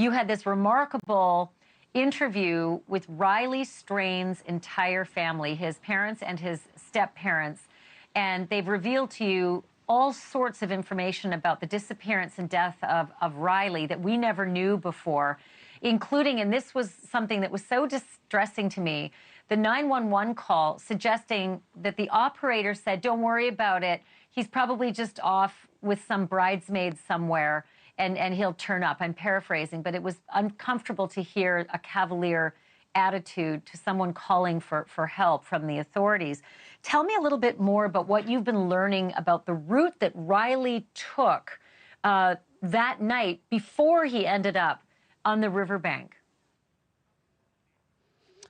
you had this remarkable interview with Riley Strain's entire family, his parents and his step-parents, and they've revealed to you all sorts of information about the disappearance and death of Riley that we never knew before, including, and this was something that was so distressing to me, the 911 call suggesting that the operator said, don't worry about it, he's probably just off with some bridesmaids somewhere and he'll turn up. I'm paraphrasing, but it was uncomfortable to hear a cavalier attitude to someone calling for help from the authorities. Tell me a little bit more about what you've been learning about the route that Riley took that night before he ended up on the riverbank.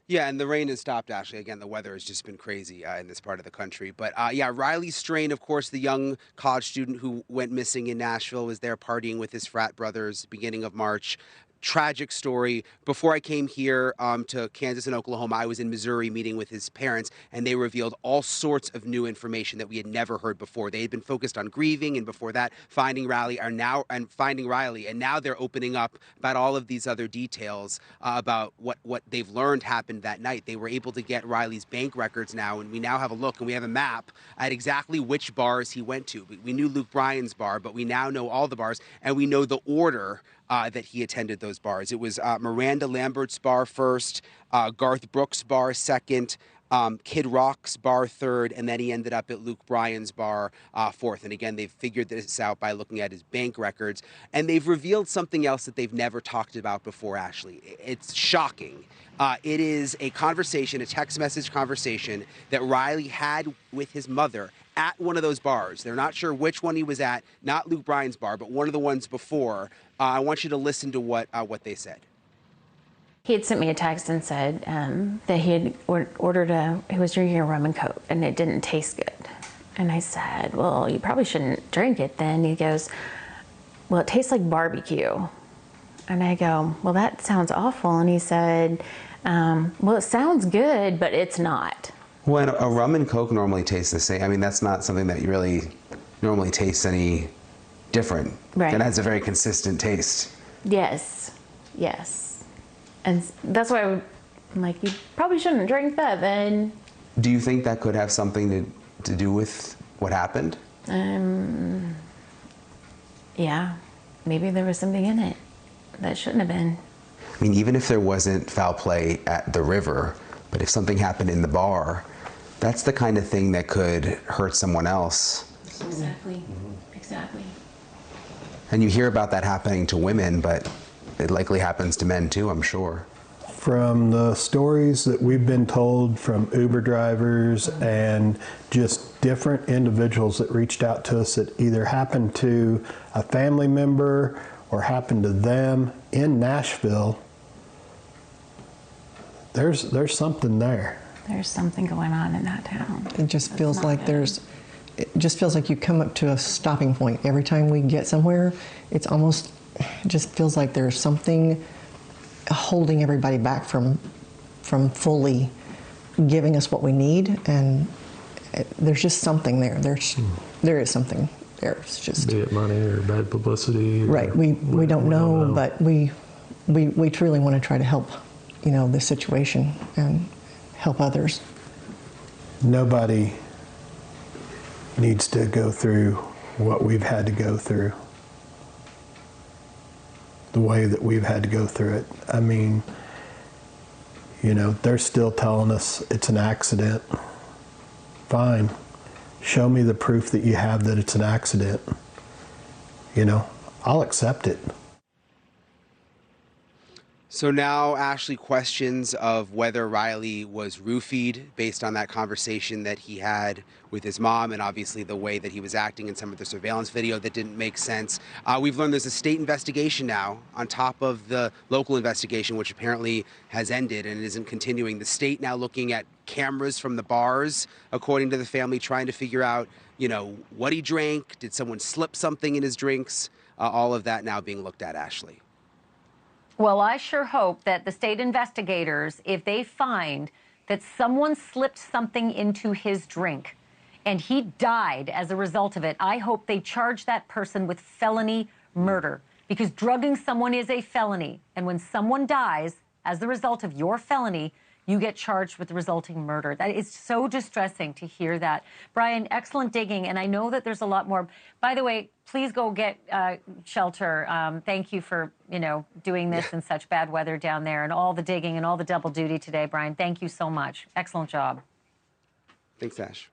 Yeah, and the rain has stopped, Ashley. Again, the weather has just been crazy in this part of the country. But yeah, Riley Strain, of course, the young college student who went missing in Nashville, was there partying with his frat brothers beginning of March. Tragic story. Before I came here to Kansas and Oklahoma, I was in Missouri meeting with his parents, and they revealed all sorts of new information that we had never heard before. They had been focused on grieving, and before that, finding Riley, and now they're opening up about all of these other details about what they've learned happened that night. They were able to get Riley's bank records now, and we now have a look, and we have a map at exactly which bars he went to. We knew Luke Bryan's bar, but we now know all the bars, and we know the order that he attended those bars. It was Miranda Lambert's bar first, Garth Brooks' bar second, Kid Rock's bar third, and then he ended up at Luke Bryan's bar fourth. And again, they've figured this out by looking at his bank records. And they've revealed something else that they've never talked about before, Ashley. It's shocking. It is a conversation, a text message conversation that Riley had with his mother at one of those bars. They're not sure which one he was at, not Luke Bryan's bar, but one of the ones before. I want you to listen to what they said. He had sent me a text and said that he had ordered he was drinking a rum and coke and it didn't taste good. And I said, well, you probably shouldn't drink it then. He goes, well, it tastes like barbecue. And I go, well, that sounds awful. And he said, well, it sounds good, but it's not. When a rum and coke normally tastes the same, I mean, that's not something that you really normally tastes any different. Right. It has a very consistent taste. Yes, yes. And that's why I'm like, you probably shouldn't drink that then. Do you think that could have something to do with what happened? Yeah, maybe there was something in it that shouldn't have been. I mean, even if there wasn't foul play at the river, but if something happened in the bar, that's the kind of thing that could hurt someone else. Exactly, exactly. And you hear about that happening to women, but it likely happens to men too, I'm sure. From the stories that we've been told from Uber drivers and just different individuals that reached out to us that either happened to a family member or happened to them in Nashville, there's something there. There's something going on in that town. It just feels like it just feels like you come up to a stopping point. Every time we get somewhere, it just feels like there's something holding everybody back from fully giving us what we need, and there's just something there. There is something there. It's just, be it money or bad publicity. Right. We don't know, but we truly want to try to help, this situation and help others. Nobody needs to go through what we've had to go through, the way that we've had to go through it. I mean, they're still telling us it's an accident. Fine. Show me the proof that you have that it's an accident. I'll accept it. So now, Ashley, questions of whether Riley was roofied based on that conversation that he had with his mom, and obviously the way that he was acting in some of the surveillance video that didn't make sense. We've learned there's a state investigation now on top of the local investigation, which apparently has ended and isn't continuing. The state now looking at cameras from the bars, according to the family, trying to figure out, what he drank. Did someone slip something in his drinks? All of that now being looked at, Ashley. Well, I sure hope that the state investigators, if they find that someone slipped something into his drink and he died as a result of it, I hope they charge that person with felony murder, because drugging someone is a felony. And when someone dies as the result of your felony, you get charged with the resulting murder. That is so distressing to hear that. Brian, excellent digging, and I know that there's a lot more. By the way, please go get shelter. Thank you for, doing this in such bad weather down there, and all the digging and all the double duty today, Brian. Thank you so much. Excellent job. Thanks, Ash.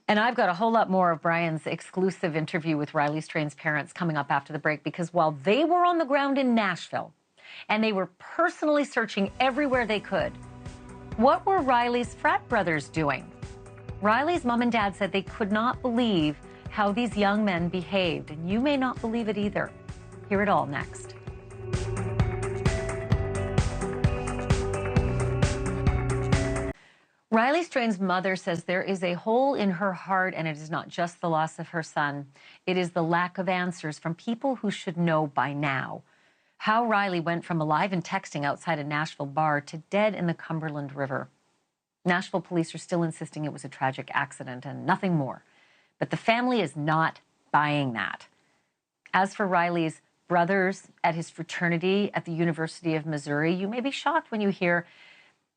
And I've got a whole lot more of Brian's exclusive interview with Riley Strain's parents coming up after the break, because while they were on the ground in Nashville, and they were personally searching everywhere they could, what were Riley's frat brothers doing? Riley's mom and dad said they could not believe how these young men behaved, and you may not believe it either. Hear it all next. Riley Strain's mother says there is a hole in her heart, and it is not just the loss of her son. It is the lack of answers from people who should know by now. How Riley went from alive and texting outside a Nashville bar to dead in the Cumberland River. Nashville police are still insisting it was a tragic accident and nothing more. But the family is not buying that. As for Riley's brothers at his fraternity at the University of Missouri, you may be shocked when you hear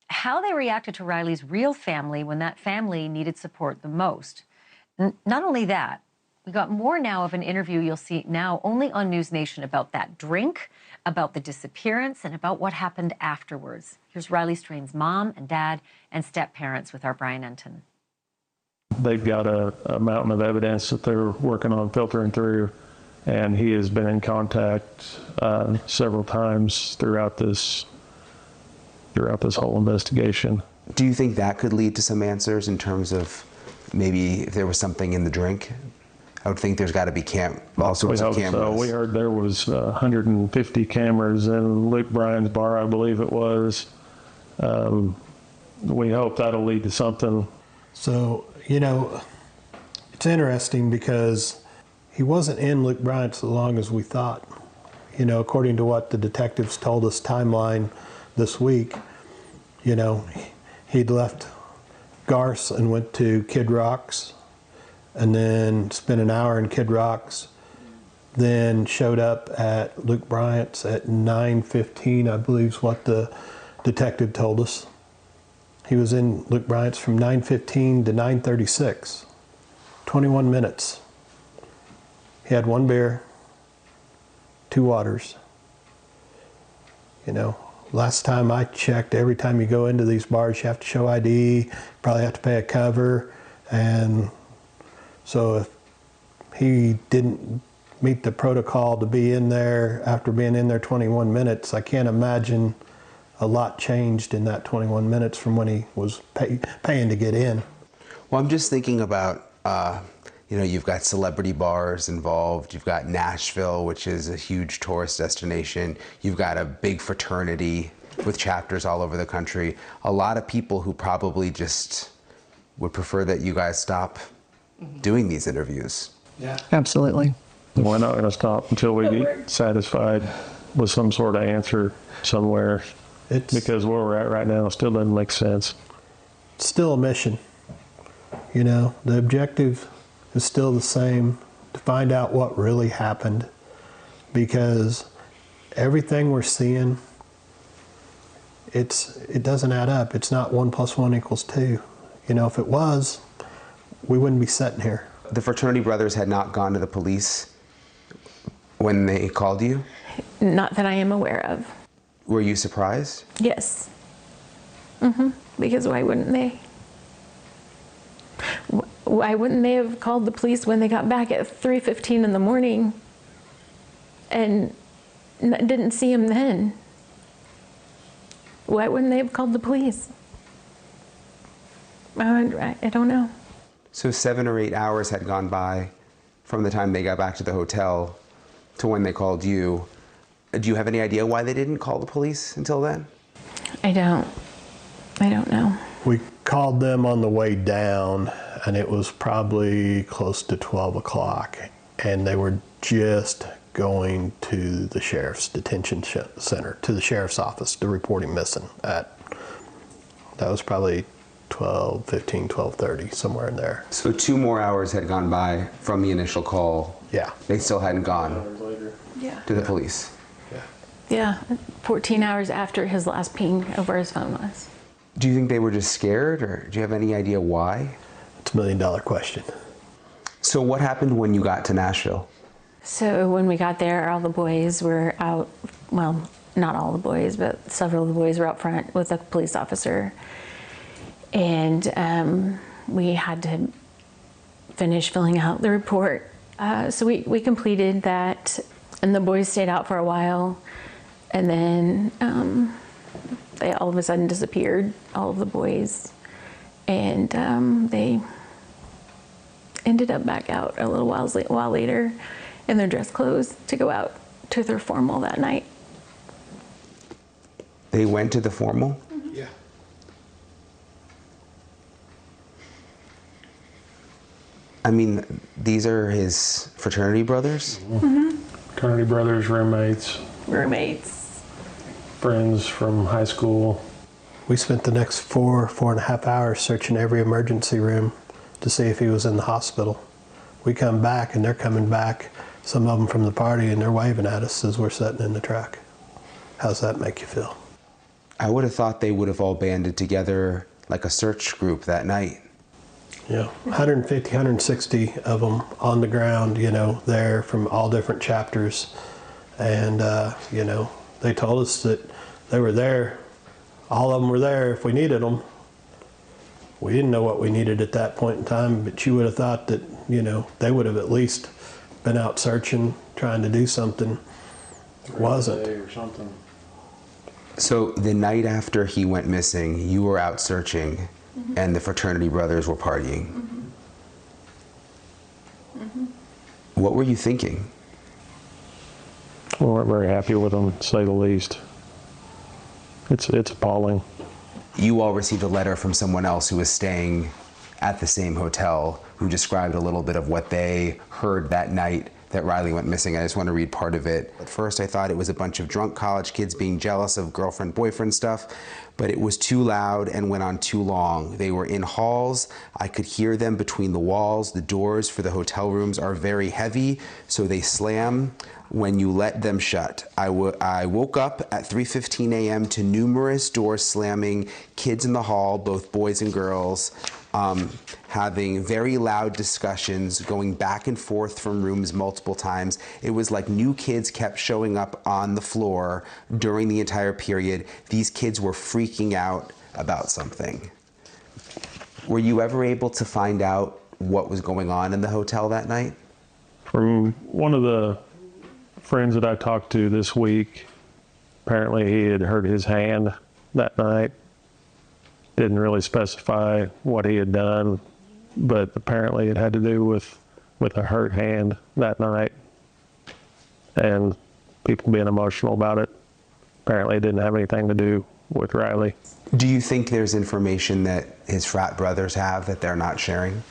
how they reacted to Riley's real family when that family needed support the most. Not only that, we got more now of an interview you'll see now only on NewsNation about that drink, about the disappearance, and about what happened afterwards. Here's Riley Strain's mom and dad and step-parents with our Brian Enton. They've got a mountain of evidence that they're working on filtering through, and he has been in contact several times throughout this whole investigation. Do you think that could lead to some answers in terms of maybe if there was something in the drink? I would think there's got to be all sorts of cameras. So. We heard there was 150 cameras in Luke Bryan's bar, I believe it was. We hope that'll lead to something. So, it's interesting because he wasn't in Luke Bryan's so long as we thought. According to what the detectives told us timeline this week, he'd left Garce and went to Kid Rock's, and then spent an hour in Kid Rock's, then showed up at Luke Bryant's at 9:15, I believe is what the detective told us. He was in Luke Bryant's from 9:15 to 9:36, 21 minutes. He had one beer, 2 waters. Last time I checked, every time you go into these bars, you have to show ID, probably have to pay a cover, and so if he didn't meet the protocol to be in there after being in there 21 minutes, I can't imagine a lot changed in that 21 minutes from when he was paying to get in. Well, I'm just thinking about, you've got celebrity bars involved. You've got Nashville, which is a huge tourist destination. You've got a big fraternity with chapters all over the country. A lot of people who probably just would prefer that you guys stop doing these interviews. Yeah, absolutely. We're not going to stop until we get satisfied with some sort of answer somewhere. Because where we're at right now still doesn't make sense. It's still a mission. The objective is still the same, to find out what really happened, because everything we're seeing, it doesn't add up. It's not 1 + 1 = 2. If it was, we wouldn't be sitting here. The fraternity brothers had not gone to the police when they called you? Not that I am aware of. Were you surprised? Yes. Because why wouldn't they? Why wouldn't they have called the police when they got back at 3:15 in the morning and didn't see him then? Why wouldn't they have called the police? I don't know. So 7 or 8 hours had gone by from the time they got back to the hotel to when they called you. Do you have any idea why they didn't call the police until then? I don't know. We called them on the way down, and it was probably close to 12 o'clock, and they were just going to the sheriff's detention center, to the sheriff's office to report him missing. That was probably 12:15, 12:30, somewhere in there. So 2 more hours had gone by from the initial call. Yeah. They still hadn't gone. Yeah. to the police? Yeah, 14 hours after his last ping of where his phone was. Do you think they were just scared, or do you have any idea why? It's $1 million question. So what happened when you got to Nashville? So when we got there, all the boys were out, well, not all the boys, but several of the boys were out front with a police officer. And we had to finish filling out the report. So we completed that, and the boys stayed out for a while. And then they all of a sudden disappeared, all of the boys. And they ended up back out a little while later in their dress clothes to go out to their formal that night. They went to the formal? Yeah. I mean, these are his fraternity brothers? Mm-hmm. Fraternity brothers, roommates, friends from high school. We spent the next 4.5 hours searching every emergency room to see if he was in the hospital. We come back and they're coming back, some of them from the party, and they're waving at us as we're sitting in the truck. How's that make you feel? I would have thought they would have all banded together like a search group that night. Yeah, 150, 160 of them on the ground, you know, there from all different chapters. And, you know, they told us that they were there. All of them were there if we needed them. We didn't know what we needed at that point in time, but you would have thought that, you know, they would have at least been out searching, trying to do something. It wasn't. Or something. So the night after he went missing, you were out searching, mm-hmm. and the fraternity brothers were partying. Mm-hmm. Mm-hmm. What were you thinking? We weren't very happy with them, to say the least. It's appalling. You all received a letter from someone else who was staying at the same hotel, who described a little bit of what they heard that night that Riley went missing. I just want to read part of it. At first I thought it was a bunch of drunk college kids being jealous of girlfriend-boyfriend stuff, but it was too loud and went on too long. They were in halls. I could hear them between the walls. The doors for the hotel rooms are very heavy, so they slam when you let them shut. I woke up at 3:15 a.m. to numerous doors slamming, kids in the hall, both boys and girls, having very loud discussions, going back and forth from rooms multiple times. It was like new kids kept showing up on the floor during the entire period. These kids were freaking out about something. Were you ever able to find out what was going on in the hotel that night? From one of the friends that I talked to this week, apparently he had hurt his hand that night. Didn't really specify what he had done, but apparently it had to do with a hurt hand that night and people being emotional about it. Apparently it didn't have anything to do with Riley. Do you think there's information that his frat brothers have that they're not sharing?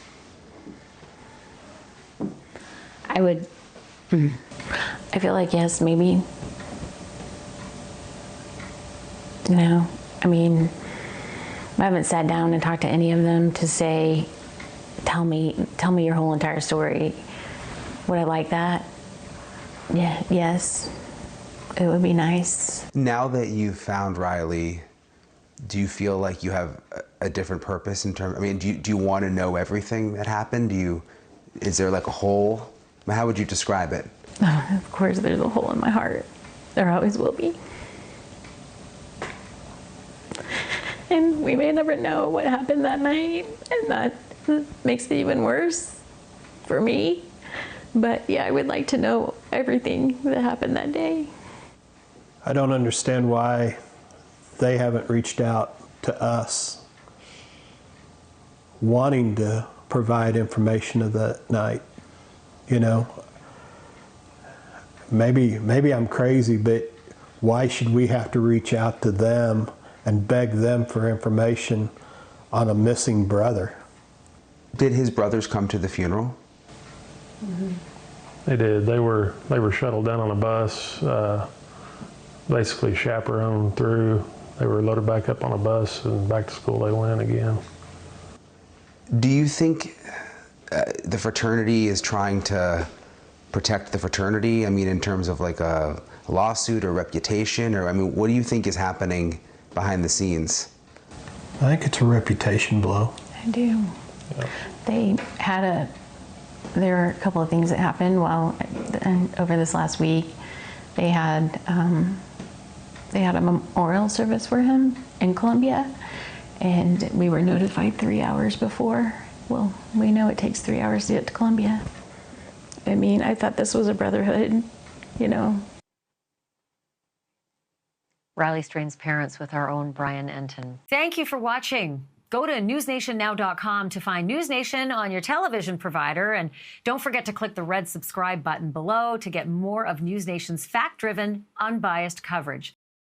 I feel like yes, maybe. You know, I mean, I haven't sat down and talked to any of them to say, tell me your whole entire story. Would I like that? Yeah, yes, it would be nice. Now that you've found Riley, do you feel like you have a different purpose in terms, I mean, do you want to know everything that happened? Is there like a hole? How would you describe it? Oh, of course, there's a hole in my heart. There always will be. And we may never know what happened that night, and that makes it even worse for me. But yeah, I would like to know everything that happened that day. I don't understand why they haven't reached out to us wanting to provide information of that night. You know, maybe I'm crazy, but why should we have to reach out to them and beg them for information on a missing brother? Did his brothers come to the funeral? Mm-hmm. They did. They were shuttled down on a bus, basically chaperoned through. They were loaded back up on a bus and back to school they went again. Do you think the fraternity is trying to protect the fraternity? I mean, in terms of like a lawsuit or reputation, or I mean, what do you think is happening behind the scenes? I think it's a reputation blow. I do. Yeah. There were a couple of things that happened over this last week. They had a memorial service for him in Columbia, and we were notified 3 hours before. Well, we know it takes 3 hours to get to Columbia. I mean, I thought this was a brotherhood, you know. Riley Strain's parents with our own Brian Enton. Thank you for watching. Go to newsnationnow.com to find NewsNation on your television provider. And don't forget to click the red subscribe button below to get more of NewsNation's fact-driven, unbiased coverage.